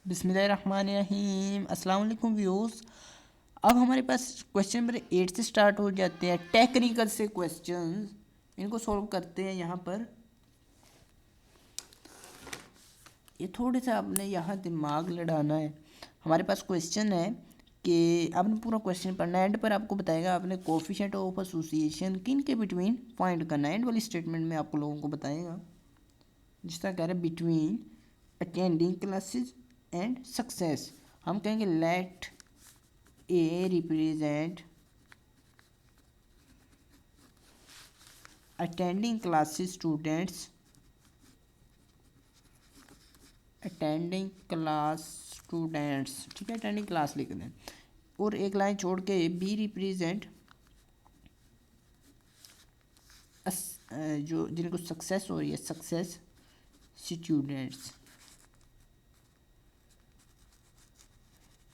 बिस्मिल्लाहिर्रहमानिर्रहीम। अस्सलाम वालेकुम व्यूअर्स। अब हमारे पास क्वेश्चन नंबर 8 से स्टार्ट हो जाते हैं। टेक्निकल से क्वेश्चंस इनको सॉल्व करते हैं। यहाँ पर ये थोड़े सा आपने यहाँ दिमाग लड़ाना है। हमारे पास क्वेश्चन है कि आपने पूरा क्वेश्चन पढ़ना है। एंड पर आपको बताएगा आपने कोफिशिएंट ऑफ एसोसिएशन किन के बिटवीन फाइंड करना है। एंड वाली स्टेटमेंट में आपको लोगों को बताएगा जिस तरह कह रहे हैं between attending classes and success. हम कहेंगे let A represent attending classes students, attending class students, ठीक है, अटेंडिंग क्लास लिख दें। और एक लाइन छोड़ के बी रिप्रेजेंट जो जिनको सक्सेस हो रही है, सक्सेस स्टूडेंट्स।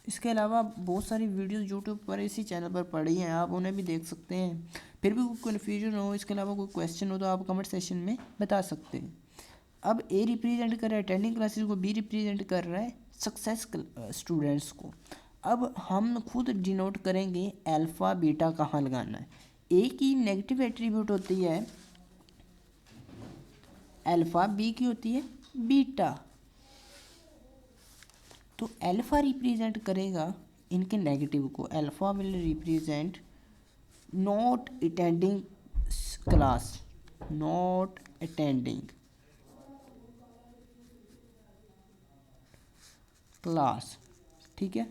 इसके अलावा बहुत सारी वीडियोस यूट्यूब पर इसी चैनल पर पड़ी हैं, आप उन्हें भी देख सकते हैं। फिर भी कोई कन्फ्यूजन हो, इसके अलावा कोई क्वेश्चन हो तो आप कमेंट सेशन में बता सकते हैं। अब ए रिप्रेजेंट कर रहा है अटेंडिंग क्लासेस को, बी रिप्रेजेंट कर रहा है सक्सेस स्टूडेंट्स को। अब हम खुद डिनोट करेंगे अल्फ़ा बीटा कहाँ लगाना है। ए की नेगेटिव एट्रीब्यूट होती है अल्फ़ा, बी की होती है बीटा। तो अल्फ़ा रिप्रेजेंट करेगा इनके नेगेटिव को। Alpha will represent not attending class, not attending class, ठीक है।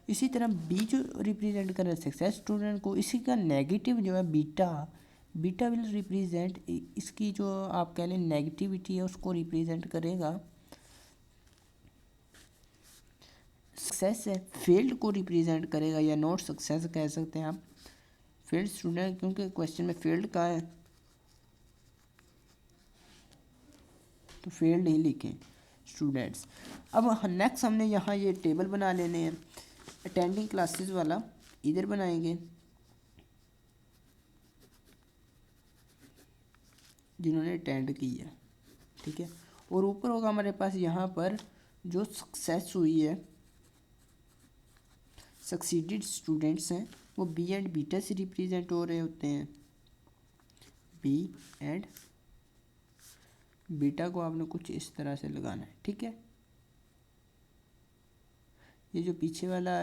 इसी तरह बी जो रिप्रेजेंट कर रहा है सक्सेस स्टूडेंट को, इसी का नेगेटिव जो है बीटा, बीटा विल रिप्रेजेंट, इसकी जो आप कह लें नेगेटिविटी है उसको रिप्रेजेंट करेगा सक्सेस है, फेल्ड को रिप्रेजेंट करेगा या नॉट सक्सेस कह सकते हैं आप। फेल्ड स्टूडेंट, क्योंकि क्वेश्चन में फेल्ड का है तो फेल्ड ही लिखें स्टूडेंट्स। अब नेक्स्ट हमने यहाँ ये टेबल बना लेने हैं। अटेंडिंग क्लासेस वाला इधर बनाएंगे जिन्होंने अटेंड की है, ठीक है। और ऊपर होगा हमारे पास यहाँ पर जो सक्सेस हुई है, सक्सीडेड स्टूडेंट्स हैं, वो बी एंड बीटा से रिप्रेजेंट हो रहे होते हैं। बी एंड बीटा को आपने कुछ इस तरह से लगाना है, ठीक है। ये जो पीछे वाला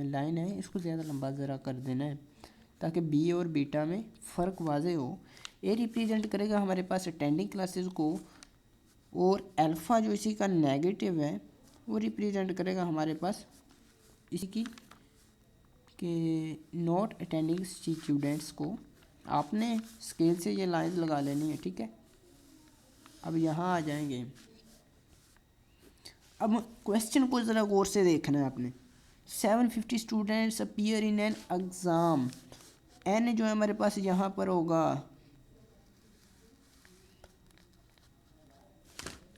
लाइन है इसको ज़्यादा लंबा ज़रा कर देना है ताकि बी और बीटा में फ़र्क वाजे हो। ए रिप्रेजेंट करेगा हमारे पास अटेंडिंग क्लासेस को, और अल्फ़ा जो इसी का नेगेटिव है वो रिप्रेजेंट करेगा हमारे पास इसी की कि नॉट अटेंडिंग स्टूडेंट्स को। आपने स्केल से ये लाइन लगा लेनी है, ठीक है। अब यहाँ आ जाएंगे। अब क्वेश्चन को ज़रा गौर से देखना है आपने। 750 students appear in an exam. एन जो है हमारे पास यहाँ पर होगा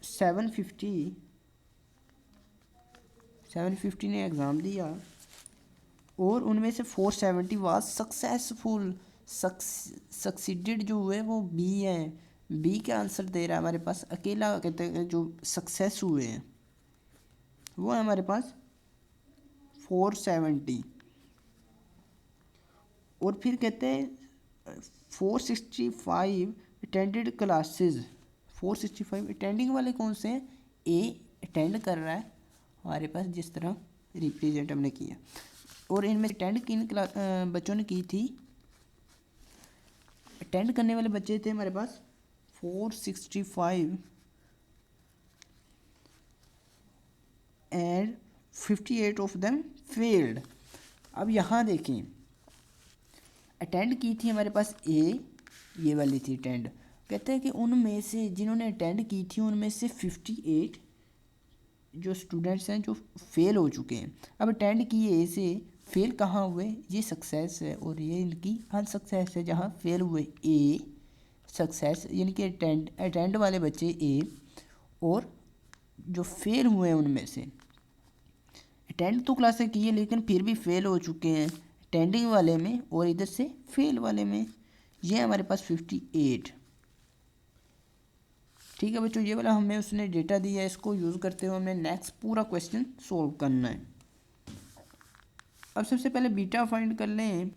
750 ने एग्ज़ाम दिया और उनमें से 470 वाज सक्सेसफुल। सक्सीडेड जो हुए वो बी हैं। बी का आंसर दे रहा है हमारे पास, अकेला कहते हैं जो सक्सेस हुए हैं वो है हमारे पास 470। और फिर कहते हैं 465 अटेंडेड क्लासेस। 465 अटेंडिंग वाले कौन से हैं? ए अटेंड कर रहा है हमारे पास जिस तरह रिप्रेजेंट हमने किया। और इनमें अटेंड किन बच्चों ने की थी? अटेंड करने वाले बच्चे थे हमारे पास 465 एंड 58 ऑफ देम फेल्ड। अब यहाँ देखें, अटेंड की थी हमारे पास ए, ये वाली थी अटेंड। कहते हैं कि उनमें से जिन्होंने अटेंड की थी उनमें से 58 जो स्टूडेंट्स हैं जो फेल हो चुके हैं। अब अटेंड किए ए से फेल कहाँ हुए? ये सक्सेस है और ये इनकी अनसक्सेस है। जहाँ फेल हुए ए सक्सेस, यानी कि अटेंड वाले बच्चे ए, और जो फेल हुए हैं उनमें से अटेंड तो क्लासें की है लेकिन फिर भी फेल हो चुके हैं अटेंडिंग वाले में और इधर से फेल वाले में। ये हमारे पास 58, ठीक है बच्चों, ये वाला हमें उसने डेटा दिया है, इसको यूज़ करते हुए हमने नेक्स्ट पूरा क्वेश्चन सोल्व करना है। अब सबसे पहले बीटा फाइंड कर लें।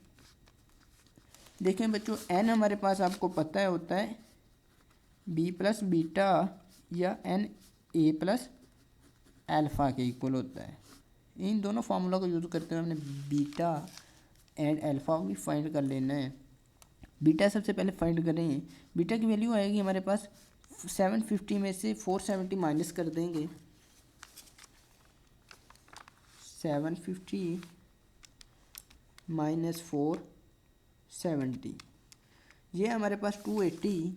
देखें बच्चों, एन हमारे पास आपको पता है होता है बी प्लस बीटा या एन ए प्लस एल्फ़ा के इक्वल होता है। इन दोनों फार्मूला को यूज़ करते हुए हमने बीटा एंड एल्फ़ा भी फाइंड कर लेना है। बीटा सबसे पहले फाइंड करें। बीटा की वैल्यू आएगी हमारे पास 750 में से 470 माइनस कर देंगे। 750 माइनस 470, ये हमारे पास 280।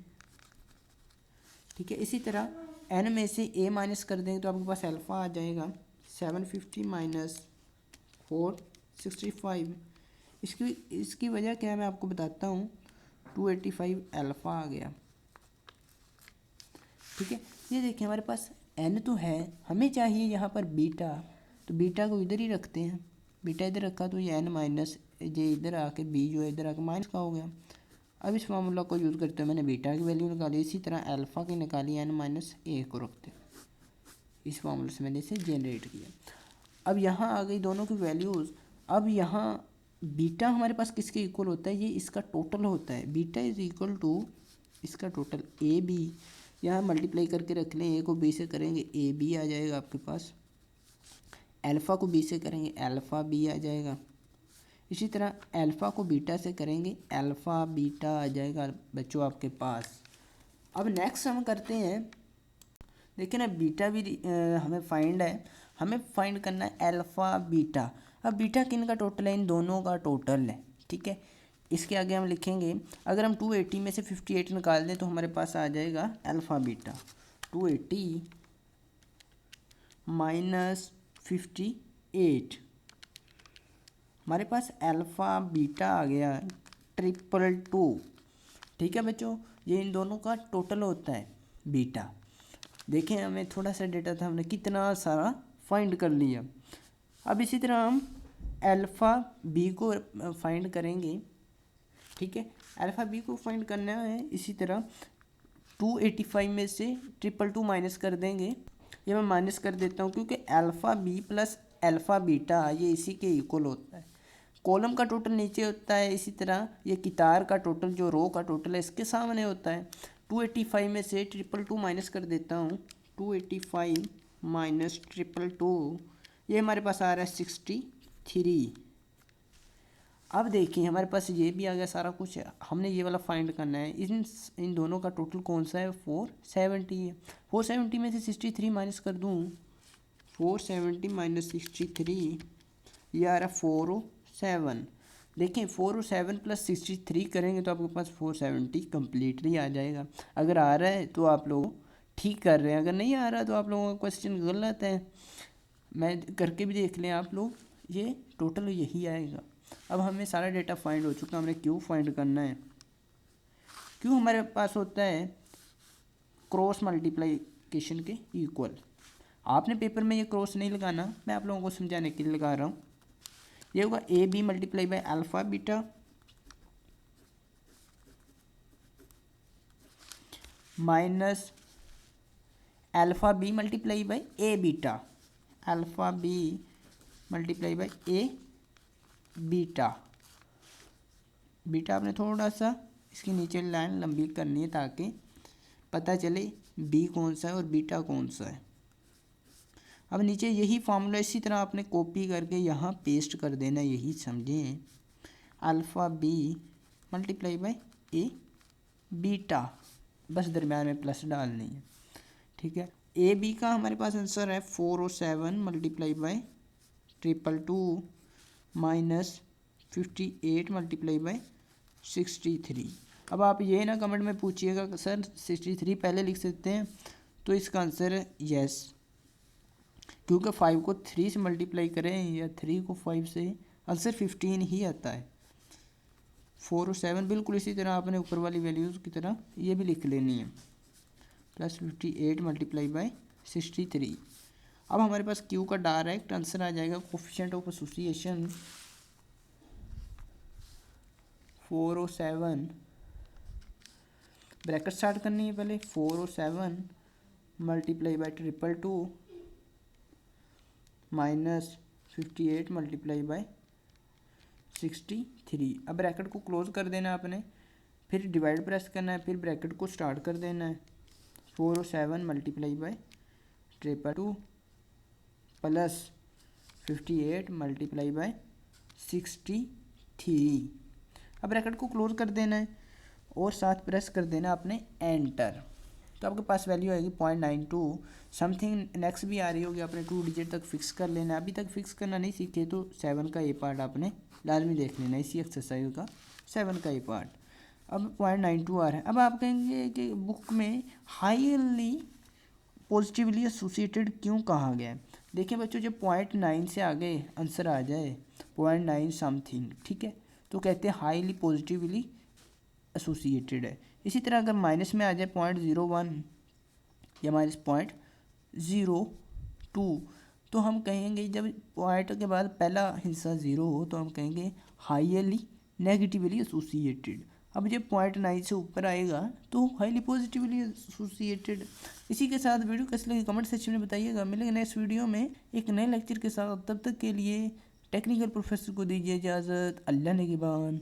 ठीक है, इसी तरह एन में से ए माइनस कर देंगे तो आपके पास अल्फ़ा आ जाएगा 750 माइनस 465। इसकी वजह क्या है मैं आपको बताता हूँ। 285 अल्फ़ा आ गया। ठीक है, ये देखिए हमारे पास एन तो है, हमें चाहिए यहाँ पर बीटा, तो बीटा को इधर ही रखते हैं। बीटा इधर रखा तो ये एन माइनस ये इधर आके बी जो है इधर आके माइनस का हो गया। अब इस फार्मूला को यूज़ करते हुए मैंने बीटा की वैल्यू निकाली, इसी तरह अल्फ़ा की निकाली, एन माइनस ए को रखते हैं। इस फार्मूले से मैंने इसे जनरेट किया। अब यहाँ आ गई दोनों की वैल्यूज़। अब यहाँ बीटा हमारे पास किसके इक्वल होता है, ये इसका टोटल होता है। बीटा इज़ इक्वल टू इसका टोटल ए बी, यहाँ मल्टीप्लाई करके रख लें। ए को बी से करेंगे ए बी आ जाएगा आपके पास, अल्फ़ा को बी से करेंगे अल्फ़ा बी आ जाएगा। इसी तरह अल्फ़ा को बीटा से करेंगे अल्फ़ा बीटा आ जाएगा बच्चों आपके पास। अब नेक्स्ट हम करते हैं, देखिए ना बीटा भी हमें फाइंड है, हमें फाइंड करना है अल्फ़ा बीटा। अब बीटा किन का टोटल है, इन दोनों का टोटल है। ठीक है, इसके आगे हम लिखेंगे, अगर हम 280 में से 58 निकाल दें तो हमारे पास आ जाएगा अल्फ़ा बीटा। 280 माइनस 58, हमारे पास अल्फ़ा बीटा आ गया 222। ठीक है बच्चों, ये इन दोनों का टोटल होता है बीटा। देखें हमें थोड़ा सा डेटा था, हमने कितना सारा फाइंड कर लिया। अब इसी तरह हम अल्फ़ा बी को फाइंड करेंगे। ठीक है, अल्फ़ा बी को फाइंड करना है, इसी तरह 285 में से 222 माइनस कर देंगे। ये मैं माइनस कर देता हूँ क्योंकि alpha B plus alpha beta ये इसी के इक्वल होता है। कॉलम का टोटल नीचे होता है, इसी तरह ये कितार का टोटल जो रो का टोटल है इसके सामने होता है। 285 में से 222 माइनस कर देता हूँ। 285 माइनस 222, ये हमारे पास आ रहा है 63। अब देखिए हमारे पास ये भी आ गया सारा कुछ, हमने ये वाला फाइंड करना है। इन दोनों का टोटल कौन सा है, 470 है। 470 में से 63 माइनस कर दूँ, 470 माइनस 63, ये आ रहा है 407। देखें 407 प्लस 63 करेंगे तो आपके पास 470 कम्प्लीटली आ जाएगा। अगर आ रहा है तो आप लोग ठीक कर रहे हैं, अगर नहीं आ रहा तो आप लोगों का क्वेश्चन गलत है। मैं करके भी देख लें आप लोग, ये टोटल यही आएगा। अब हमें सारा डेटा फाइंड हो चुका, हमने क्यू फाइंड करना है। क्यू हमारे पास होता है क्रॉस मल्टीप्लिकेशन के इक्वल। आपने पेपर में ये क्रॉस नहीं लगाना, मैं आप लोगों को समझाने के लिए लगा रहा हूँ। ये होगा A B multiply by alpha beta minus alpha B multiply by A beta, alpha B multiply by A beta. Beta आपने थोड़ा सा इसके नीचे लाइन लंबी करनी है ताकि पता चले बी कौन सा है और बीटा कौन सा है। अब नीचे यही फार्मूला इसी तरह आपने कॉपी करके यहाँ पेस्ट कर देना, यही समझें। Alpha B multiply by A beta, बस दरम्यान में प्लस डालनी है। ठीक है, ए बी का हमारे पास आंसर है 407 multiply by 222 minus 58 multiply by 63। अब आप ये ना कमेंट में पूछिएगा सर 63 पहले लिख सकते हैं, तो इसका आंसर है यस, क्योंकि 5 को 3 से मल्टीप्लाई करें या 3 को 5 से, आंसर 15 ही आता है। 407 बिल्कुल इसी तरह आपने ऊपर वाली वैल्यूज़ की तरह ये भी लिख लेनी है, प्लस 58 मल्टीप्लाई बाय 63। अब हमारे पास क्यू का डायरेक्ट आंसर आ जाएगा coefficient of association 407, bracket start करनी है पहले 407 multiply by 222 minus 58 multiply by 63। अब ब्रैकेट को क्लोज कर देना आपने, फिर डिवाइड प्रेस करना है, फिर ब्रैकेट को स्टार्ट कर देना है। 4 और 7 multiply by 222 plus 58 multiply by 63। अब ब्रैकेट को क्लोज कर देना है और साथ प्रेस कर देना आपने एंटर। तो आपके पास वैल्यू आएगी 0.92 समथिंग। नेक्स्ट भी आ रही होगी, आपने 2 डिजिट तक फिक्स कर लेना। अभी तक फिक्स करना नहीं सीखे तो 7 का ये पार्ट आपने लाजमी देख लेना, इसी एक्सरसाइज का 7 का ये पार्ट। अब 0.92 आ रहा है। अब आप कहेंगे कि बुक में हाईली पॉजिटिवली एसोसिएटेड क्यों कहा गया है। देखिए बच्चों, जब 0.9 से आगे आंसर आ जाए 0.9 समथिंग, ठीक है, तो कहते हैं हाईली पॉजिटिवली एसोसिएटेड है। इसी तरह अगर माइनस में आ जाए 0.01 या -0.02, तो हम कहेंगे, जब पॉइंट के बाद पहला हिस्सा 0 हो तो हम कहेंगे हाईली नेगेटिवली एसोसिएटेड। अब जब 0.9 से ऊपर आएगा तो हाईली पॉजिटिवली एसोसिएटेड। इसी के साथ वीडियो कैसे लगी कमेंट सेक्शन में बताइएगा। मिलेंगे नेक्स्ट वीडियो में एक नए लेक्चर के साथ। तब तक के लिए टेक्निकल प्रोफेसर को दीजिए इजाज़त। अल्लाह निगहबान।